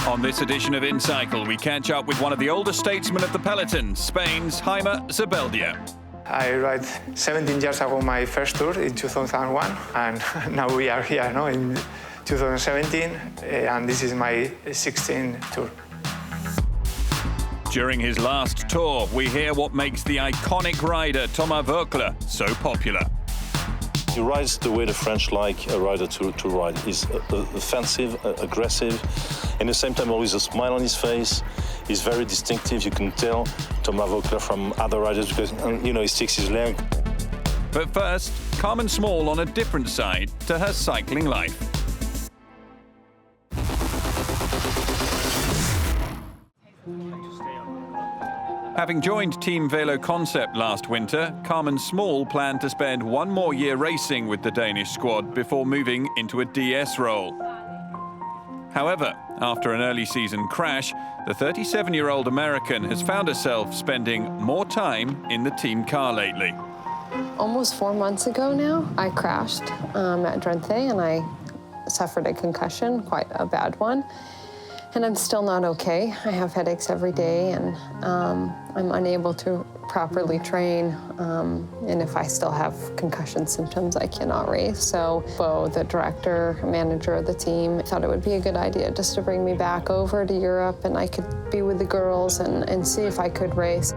On this edition of InCycle, we catch up with one of the older statesmen of the peloton, Spain's Haimar Zubeldia. I ride 17 years ago my first tour in 2001, and now we are here in 2017, and this is my 16th tour. During his last tour, we hear what makes the iconic rider Thomas Voeckler so popular. He rides the way the French like a rider to ride. He's offensive, aggressive, and at the same time always a smile on his face. He's very distinctive. You can tell Thomas Voeckler from other riders because, he sticks his leg. But first, Carmen Small on a different side to her cycling life. Having joined Team Velo Concept last winter, Carmen Small planned to spend one more year racing with the Danish squad before moving into a DS role. However, after an early season crash, the 37-year-old American has found herself spending more time in the team car lately. Almost 4 months ago now, I crashed at Drenthe and I suffered a concussion, quite a bad one. And I'm still not okay. I have headaches every day, and I'm unable to properly train. And if I still have concussion symptoms, I cannot race. So Bo, the director, manager of the team, thought it would be a good idea just to bring me back over to Europe, and I could be with the girls and see if I could race.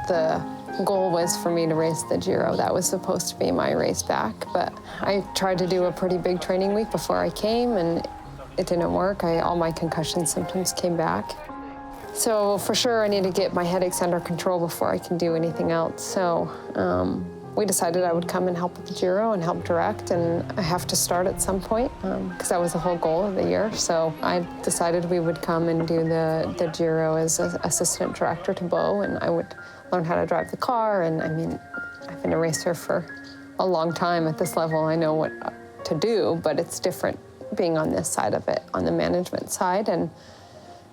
The goal was for me to race the Giro. That was supposed to be my race back, but I tried to do a pretty big training week before I came, and it didn't work. All my concussion symptoms came back. So for sure, I need to get my headaches under control before I can do anything else. So we decided I would come and help with the Giro and help direct, and I have to start at some point because that was the whole goal of the year. So I decided we would come and do the Giro as an assistant director to Bo, and I would learn how to drive the car. And I mean, I've been a racer for a long time at this level. I know what to do, but it's different being on this side of it, on the management side. And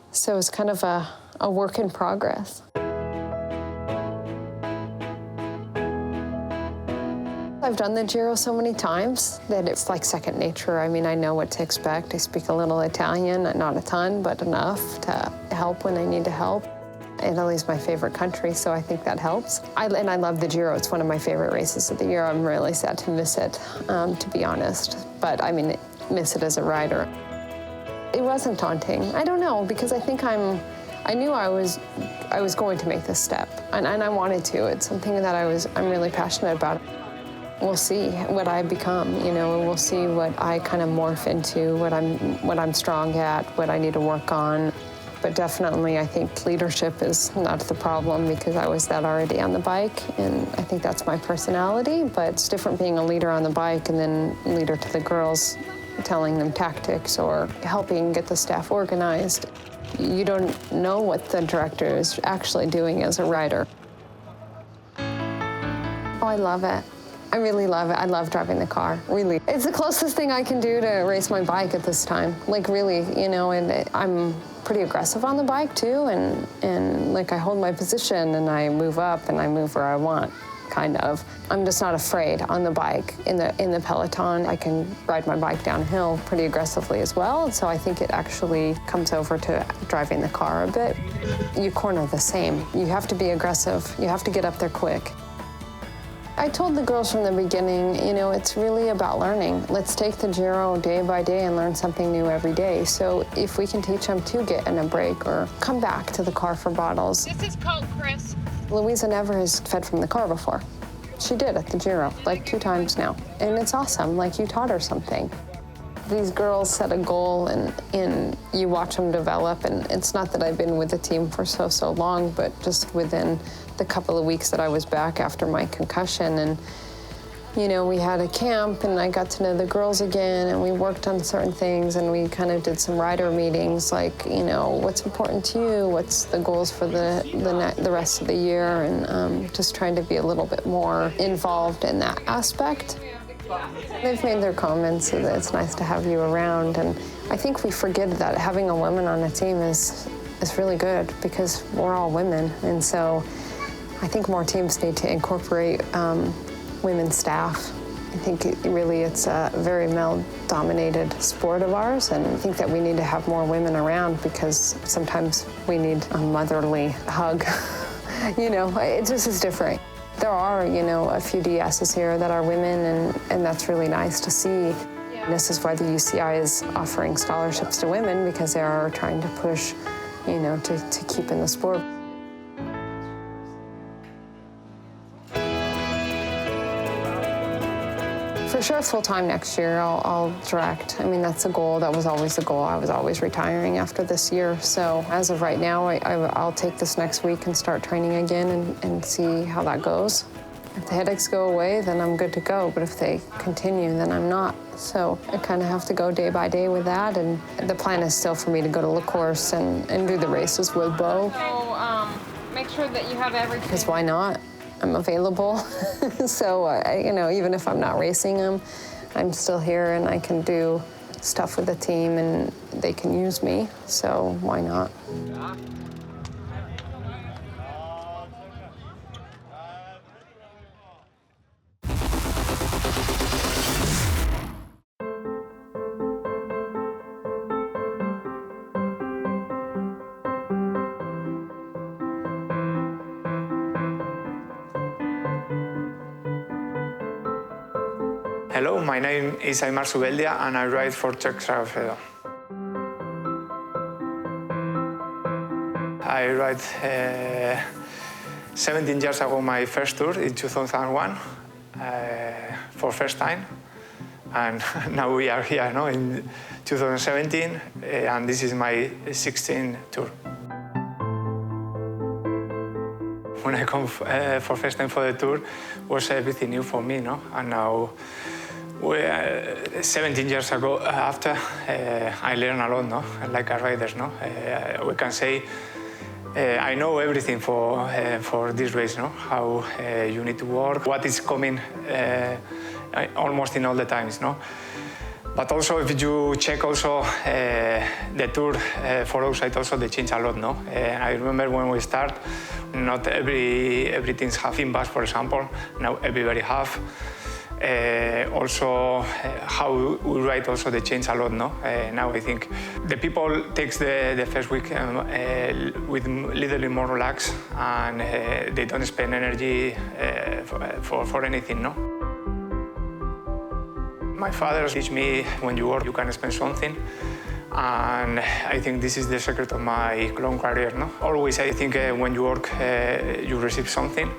so it's kind of a work in progress. I've done the Giro so many times that it's like second nature. I mean, I know what to expect. I speak a little Italian, not a ton, but enough to help when I need to help. Italy's my favorite country, so I think that helps. And I love the Giro. It's one of my favorite races of the year. I'm really sad to miss it, to be honest. But I mean, miss it as a rider. It wasn't daunting. I don't know, because I think I knew I was going to make this step, and I wanted to. It's something that I'm really passionate about. We'll see what I become, and we'll see what I kind of morph into, what I'm strong at, what I need to work on. But definitely, I think leadership is not the problem, because I was that already on the bike, and I think that's my personality. But it's different being a leader on the bike and then leader to the girls, telling them tactics or helping get the staff organized. You don't know what the director is actually doing as a rider. Oh, I love it. I really love it. I love driving the car, really. It's the closest thing I can do to race my bike at this time. Like, really, and I'm pretty aggressive on the bike, too, and like, I hold my position, and I move up, and I move where I want, kind of. I'm just not afraid on the bike. In the peloton, I can ride my bike downhill pretty aggressively as well, so I think it actually comes over to driving the car a bit. You corner the same. You have to be aggressive. You have to get up there quick. I told the girls from the beginning, it's really about learning. Let's take the Giro day by day and learn something new every day. So if we can teach them to get in a break or come back to the car for bottles. This is Coke, Chris. Louisa never has fed from the car before. She did at the Giro, like 2 times now. And it's awesome, like you taught her something. These girls set a goal and you watch them develop, and it's not that I've been with the team for so long, but just within the couple of weeks that I was back after my concussion. And, we had a camp, and I got to know the girls again, and we worked on certain things, and we kind of did some rider meetings, like, what's important to you, what's the goals for the rest of the year, and just trying to be a little bit more involved in that aspect. They've made their comments that it's nice to have you around, and I think we forget that having a woman on a team is really good, because we're all women, and so I think more teams need to incorporate women staff I think it's a very male-dominated sport of ours, and I think that we need to have more women around because sometimes we need a motherly hug. You know, it just is different. There are, you know, a few DSs here that are women, and that's really nice to see. Yeah. This is why the UCI is offering scholarships to women, because they are trying to push, you know, to keep in the sport. For sure, full-time next year, I'll direct. I mean, that's the goal. That was always the goal. I was always retiring after this year. So as of right now, I'll take this next week and start training again and see how that goes. If the headaches go away, then I'm good to go. But if they continue, then I'm not. So I kind of have to go day by day with that. And the plan is still for me to go to La Course and do the races with Bo. So make sure that you have everything. Because why not? I'm available. So, you know, even if I'm not racing them, I'm still here and I can do stuff with the team and they can use me. So why not? Hello, my name is Haimar Zubeldia and I ride for trek-segafredo. I ride 17 years ago my first tour in 2001 for first time, and now we are here in 2017 and this is my 16th tour. When I come for first time for the tour, was everything new for me, and now 17 years ago after, I learned a lot, like a rider, we can say I know everything for this race, how you need to work, what is coming almost in all the times, But also, if you check also the tour for outside, also they change a lot, I remember when we start, not everything's half in bus, for example. Now everybody have. Also, how we ride also they change a lot, now I think the people takes the first week with little more relaxed and they don't spend energy for anything, My father teach me when you work you can spend something, and I think this is the secret of my long career, Always I think when you work you receive something.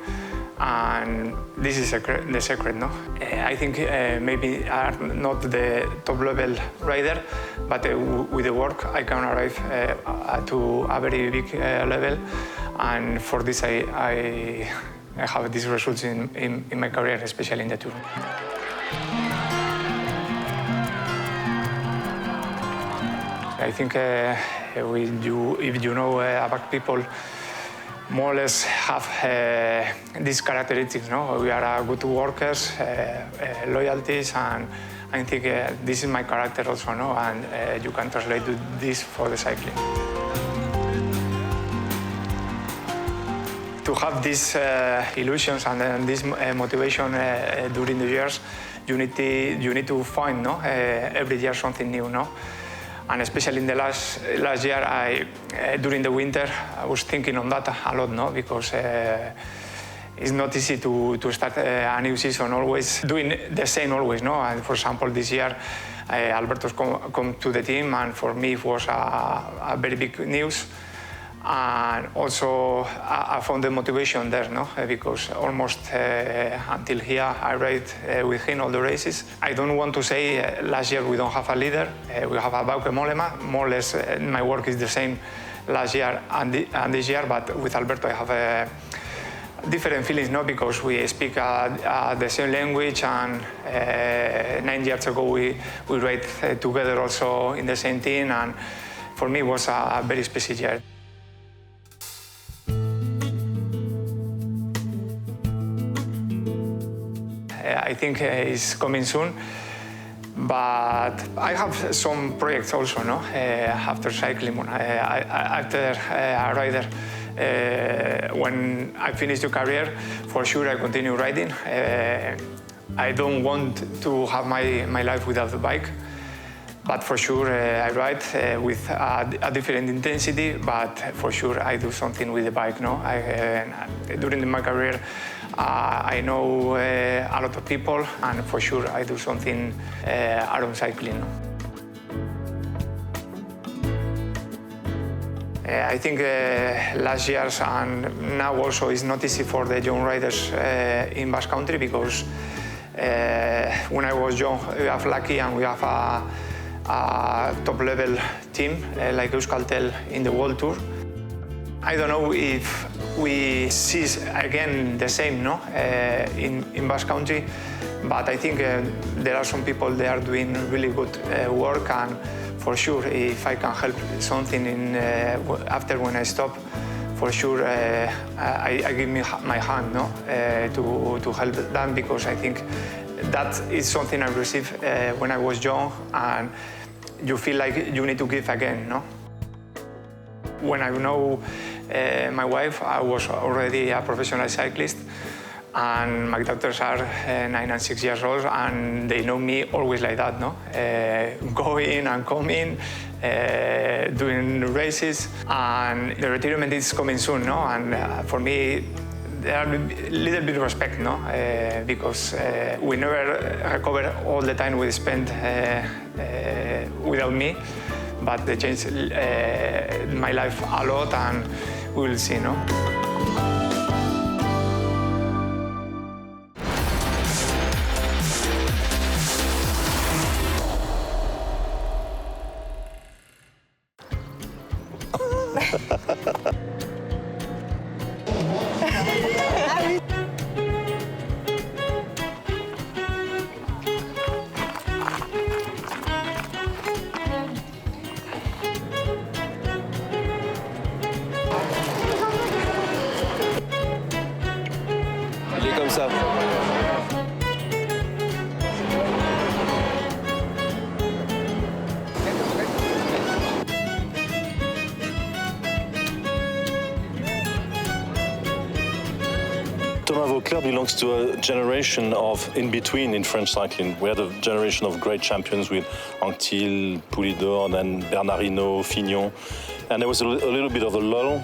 And this is the secret, I think maybe I'm not the top level rider, but with the work I can arrive to a very big level, and for this I have these results in my career, especially in the tour. I think if you know about people, more or less have these characteristics, We are good workers, loyalties, and I think this is my character also, And you can translate this for the cycling. To have these illusions and this motivation during the years, you need to find, every year something new, And especially in the last year, during the winter, I was thinking on that a lot, Because it's not easy to start a new season always doing the same always, And for example, this year, Alberto's come to the team, and for me it was a very big news. And also, I found the motivation there, Because almost until here, I ride with him all the races. I don't want to say last year we don't have a leader. We have a Bauke Mollema. More or less, my work is the same last year and this year, but with Alberto I have different feelings, Because we speak the same language, and 9 years ago we ride together also in the same team, and for me it was a very special year. I think it's coming soon, but I have some projects also, after cycling, after a rider. When I finish the career, for sure I continue riding. I don't want to have my life without the bike. But for sure, I ride with a different intensity, but for sure I do something with the bike. No? During my career, I know a lot of people, and for sure I do something around cycling. No? I think last year's and now also is not easy for the young riders in Basque Country, because when I was young, we have lucky and we have a top-level team like Euskaltel in the World Tour. I don't know if we see again the same, no, in Basque Country, but I think there are some people they are doing really good work, and for sure, if I can help something after when I stop, for sure I give me my hand, no, to help them, because I think that is something I received when I was young, and you feel like you need to give again, no? When I know my wife, I was already a professional cyclist, and my daughters are 9 and 6 years old, and they know me always like that, no? Going and coming, doing races, and the retirement is coming soon, no? And for me, there are a little bit of respect, no? Because we never recover all the time we spent without me, but they changed my life a lot, and we will see, no? Il est comme ça. Thomas Voeckler belongs to a generation of in-between in French cycling. We had a generation of great champions with Anquetil, Poulidor, then Bernard Hinault, Fignon. And there was a little bit of a lull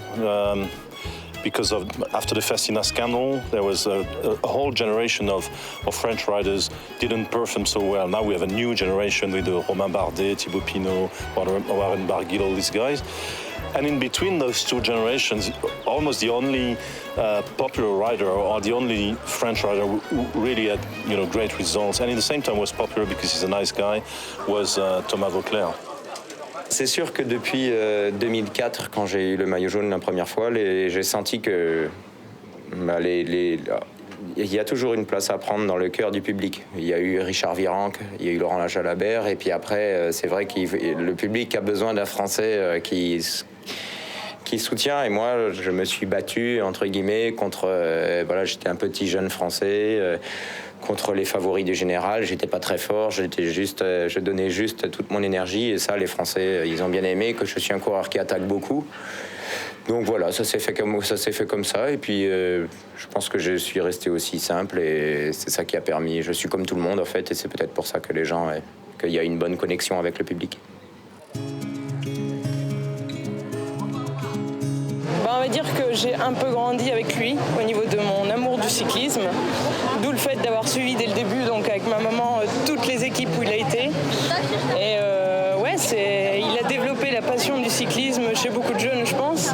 because after the Festina scandal, there was a whole generation of French riders didn't perform so well. Now we have a new generation with Romain Bardet, Thibaut Pinot, Warren Barguil, all these guys. And in between those two generations, almost the only popular rider, or the only French rider who really had, great results, and at the same time was popular because he's a nice guy, was Thomas Voeckler. C'est sûr que depuis 2004, quand j'ai eu le maillot jaune la première fois, j'ai senti que il y a toujours une place à prendre dans le cœur du public. Il y a eu Richard Virenque, il y a eu Laurent Lajalabert, et puis après, c'est vrai que le public a besoin d'un Français qui soutient. Et moi, je me suis battu, entre guillemets, contre... j'étais un petit jeune Français... contre les favoris du général, j'étais pas très fort, je donnais juste toute mon énergie, et ça, les Français, ils ont bien aimé, que je suis un coureur qui attaque beaucoup. Donc voilà, ça s'est fait comme ça, et puis je pense que je suis resté aussi simple, et c'est ça qui a permis. Je suis comme tout le monde, en fait, et c'est peut-être pour ça que les gens, qu'il y a une bonne connexion avec le public. On va dire que j'ai un peu grandi avec lui au niveau de mon amour du cyclisme, d'où le fait d'avoir suivi dès le début, donc avec ma maman, toutes les équipes où il a été. Et il a développé la passion du cyclisme chez beaucoup de jeunes, je pense,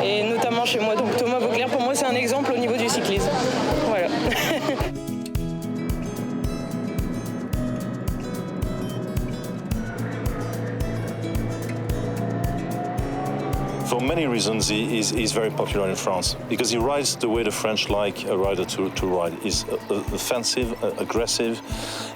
et notamment chez moi. Donc Thomas Voeckler, pour moi, c'est un exemple au niveau du cyclisme. Voilà. For many reasons, he's very popular in France because he rides the way the French like a rider to ride. He's offensive, aggressive,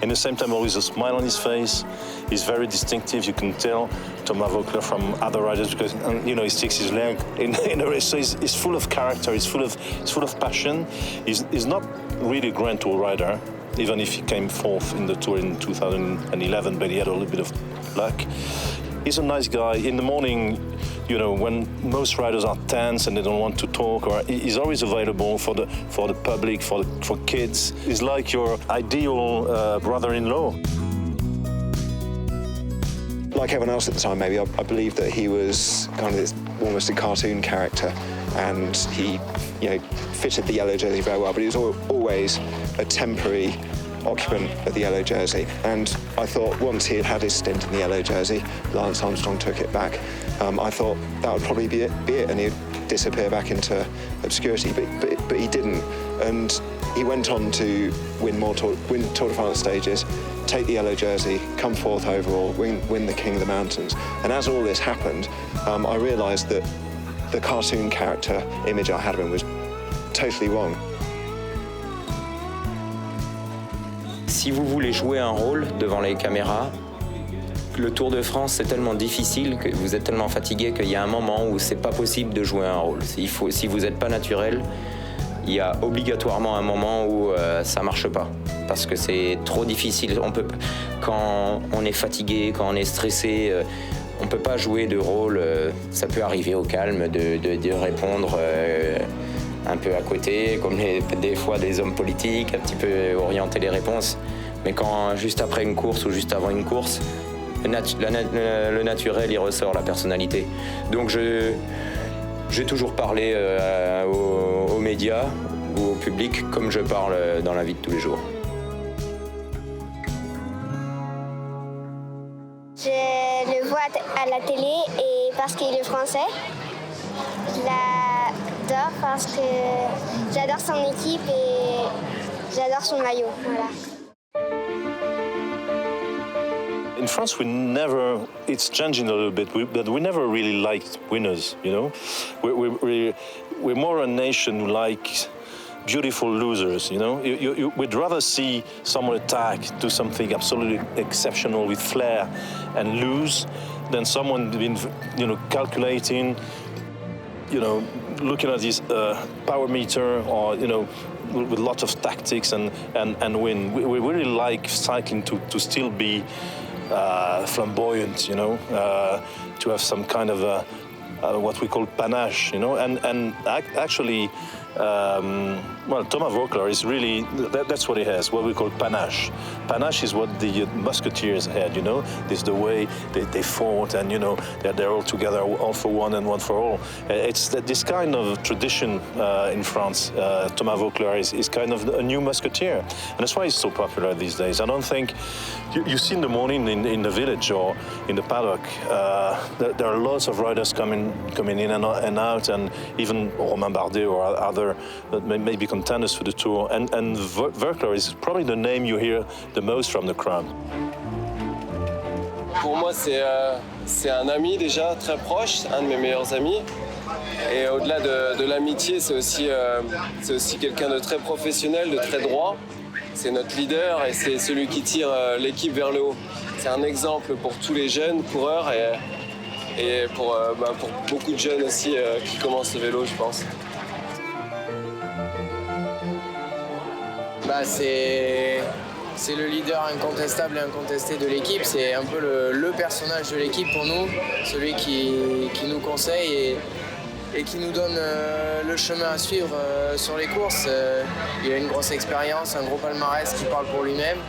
and at the same time always a smile on his face. He's very distinctive. You can tell Thomas Voeckler from other riders because he sticks his leg in a race. So he's full of character. He's full of passion. He's not really a Grand Tour rider, even if he came fourth in the Tour in 2011, but he had a little bit of luck. He's a nice guy. In the morning, you know, when most riders are tense and they don't want to talk, or he's always available for the public, for kids. He's like your ideal brother-in-law. Like everyone else at the time, maybe, I believed that he was kind of this almost a cartoon character, and he, you know, fitted the yellow jersey very well, but he was always a temporary occupant of the yellow jersey. And I thought once he had had his stint in the yellow jersey, Lance Armstrong took it back. I thought that would probably be it, and he'd disappear back into obscurity, but he didn't. And he went on to win Tour de France stages, take the yellow jersey, come fourth overall, win the King of the Mountains. And as all this happened, I realised that the cartoon character image I had of him was totally wrong. Si vous voulez jouer un rôle devant les caméras, le Tour de France, c'est tellement difficile, que vous êtes tellement fatigué qu'il y a un moment où c'est pas possible de jouer un rôle. Si vous n'êtes pas naturel, il y a obligatoirement un moment où ça marche pas, parce que c'est trop difficile. Quand on est fatigué, quand on est stressé, on peut pas jouer de rôle. Ça peut arriver au calme de répondre un peu à côté, comme des fois des hommes politiques, un petit peu orienter les réponses. Mais quand juste après une course ou juste avant une course, le naturel, il ressort, la personnalité. Donc j'ai toujours parlé aux médias ou au public comme je parle dans la vie de tous les jours. Je le vois à la télé et parce qu'il est français. Je l'adore parce que j'adore son équipe et j'adore son maillot. Voilà. In France, it's changing a little bit, but we never really liked winners, you know? We're more a nation who likes beautiful losers, you know? We'd rather see someone attack, do something absolutely exceptional with flair and lose than someone being, you know, calculating, you know, looking at his power meter or, you know, with lots of tactics and win. We really like cycling to still be flamboyant, you know, to have some kind of what we call panache, you know, and actually, well, Thomas Voeckler is really, that's what he has, what we call panache. Panache is what the musketeers had, you know, this is the way they fought, and, you know, they're all together, all for one and one for all. It's this kind of tradition in France. Thomas Voeckler is kind of a new musketeer, and that's why he's so popular these days. I don't think, you see in the morning in the village or in the paddock, there are lots of riders coming in and out, and even Romain Bardet or other maybe contenders for the Tour. And Voeckler is probably the name you hear the most from the crowd. Pour moi, c'est un ami déjà très proche, un de mes meilleurs amis. Et au-delà de l'amitié, c'est aussi quelqu'un de très professionnel, de très droit. C'est notre leader et c'est celui qui tire l'équipe vers le haut. C'est un exemple pour tous les jeunes coureurs et pour beaucoup de jeunes aussi qui commencent le vélo, je pense. C'est le leader incontestable et incontesté de l'équipe. C'est un peu le personnage de l'équipe pour nous, celui qui nous conseille et qui nous donne le chemin à suivre sur les courses. Il a une grosse expérience, un gros palmarès qui parle pour lui-même.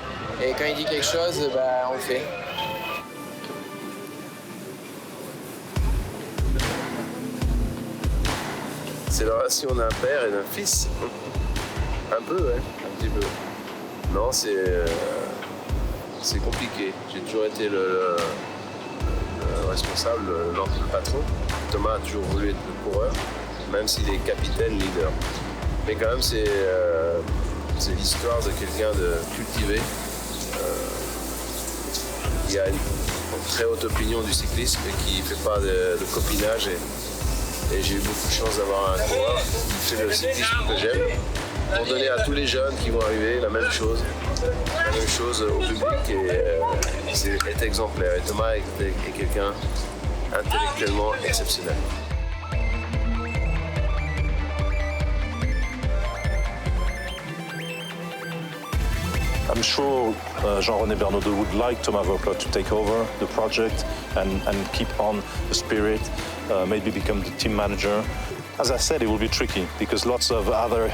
Et quand il dit quelque chose, on le fait. C'est la relation d'un père et d'un fils. Un peu, ouais, un petit peu. Non, c'est compliqué. J'ai toujours été le responsable, le patron. Thomas a toujours voulu être le coureur, même s'il est capitaine, leader. Mais quand même, c'est l'histoire de quelqu'un de cultivé, qui a une très haute opinion du cyclisme et qui ne fait pas de copinage. Et j'ai eu beaucoup de chance d'avoir un coureur qui fait le cyclisme que j'aime, pour donner à tous les jeunes qui vont arriver la même chose au public, et c'est exemplaire. Et Thomas est quelqu'un intellectuellement exceptionnel. I'm sure Jean-René Bernaudot would like Thomas Voeckler to take over the project and keep on the spirit, maybe become the team manager. As I said, it will be tricky because lots of other,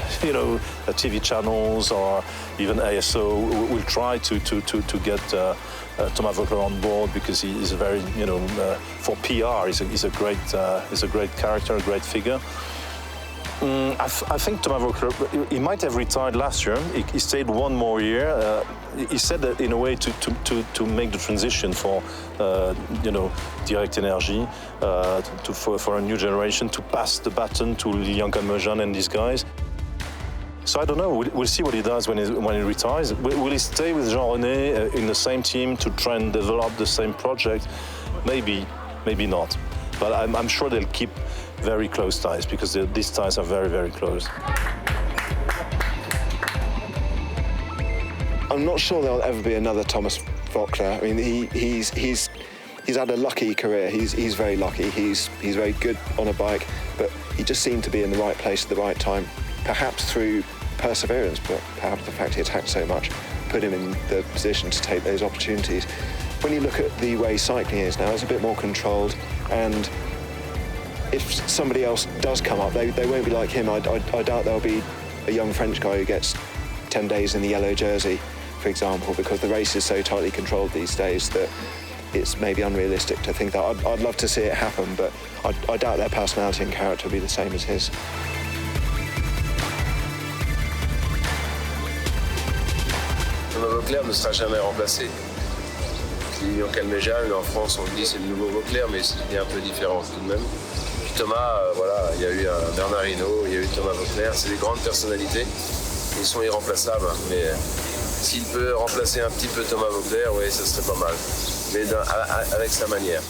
TV channels or even ASO will try to get Thomas Voeckler on board because he is a very, for PR, he's a great character, a great figure. I think Thomas Voeckler, he might have retired last year. He stayed one more year. He said that in a way to make the transition for, Direct Energy, for a new generation, to pass the baton to Lilian Calmejean and these guys. So I don't know. We'll see what he does when he retires. Will he stay with Jean-René in the same team to try and develop the same project? Maybe, maybe not. But I'm sure they'll keep very close ties because these ties are very, very close. I'm not sure there'll ever be another Thomas Voeckler. I mean, he's had a lucky career. He's very lucky. He's very good on a bike, but he just seemed to be in the right place at the right time. Perhaps through perseverance, but perhaps the fact he attacked so much put him in the position to take those opportunities. When you look at the way cycling is now, it's a bit more controlled, and if somebody else does come up, they won't be like him. I doubt there'll be a young French guy who gets 10 days in the yellow jersey, for example, because the race is so tightly controlled these days that it's maybe unrealistic to think that. I'd love to see it happen, but I doubt their personality and character will be the same as his. Thomas Voeckler ne sera jamais remplacé. Lilian Calmejean, en France, on dit c'est le nouveau Voeckler, mais il est un peu différent tout de même. Puis Thomas, voilà, il y a eu un Bernard Hinault, il y a eu Thomas Voeckler, c'est des grandes personnalités. Ils sont irremplaçables, mais s'il peut remplacer un petit peu Thomas Voeckler, oui, ça serait pas mal. Mais avec sa manière.